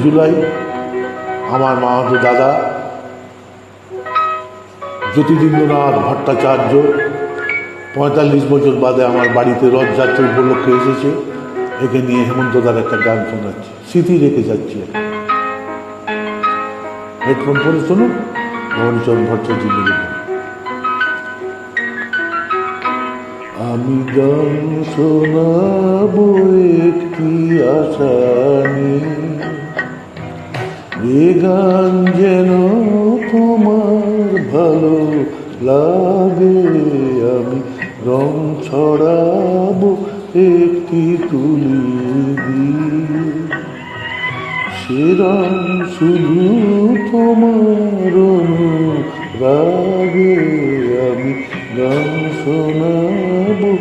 জুলাই আমার মামাতো দাদা জ্যোতিরিন্দ্রনাথ ভট্টাচার্য ৪৫ বছর বাদে আমার বাড়িতে রথযাত্রা উপলক্ষে এসেছে। একে নিয়ে হেমন্তদার একটা গান শোনাচ্ছি, স্মৃতি রেখে যাচ্ছি। হেডফোন পরে শুনুন, ভবানীচরণ ভট্টাচার্য লিখে। আমি গান শোনাবো একটি আশা নিয়ে, এ গান যেন তোমার ভালো লাগে। আমি রং ছড়াবো একটি তুলি দিয়ে, সে রং শুধু তোমার অনুরাগে। আমি গান শোনাবো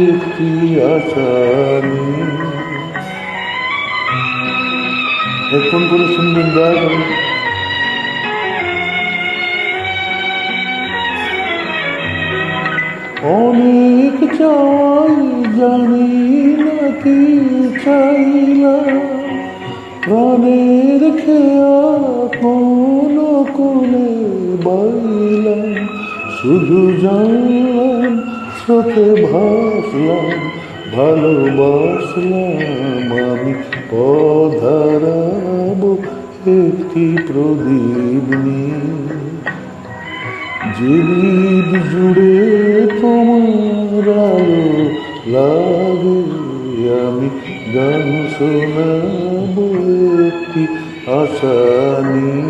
একটি আশা নিয়ে। হেডফোন করে শুনবেন দয়া করে। অনেক চাই, জানি না কি চাইলাম, প্রাণের খেয়া কোন কোলে বাইলাম। শুধু জানলাম, স্রোতে ভাসলাম, ভালোবাসলাম। আমি পধারাবো একটি প্রদীপ নিয়ে, যে দ্বীপ জুড়ে তোমার আলো লাগে। আমি গান শোনাবো একটি আশা নিয়ে।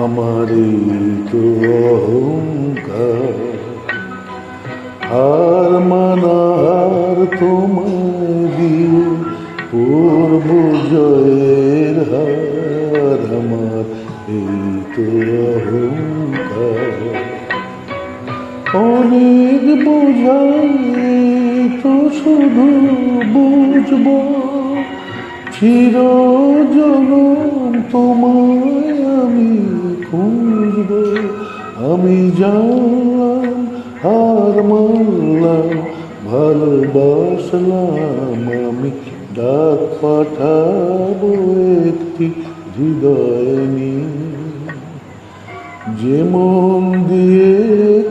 আমার তো অহংকার, হার মানার তোমায় দিয়ে পূর্ব জয়ের হার। আমার এই তো অহংকার, অনেক বোঝাই তো শুধু বুঝবো, চিরজনম তোমায় আমি খুঁজব। আমি জানলাম, হার মানলাম, ভালোবাসলাম। আমি ডাক পাঠাবো একটি হৃদয় নিয়ে, যে মন দিয়ে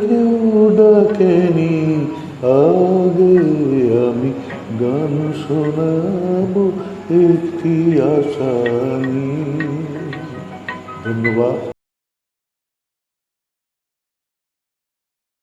কেউ ডাকেনি আগে। আমি গান শোনাবো একটি আশা নিয়ে। ধন্যবাদ।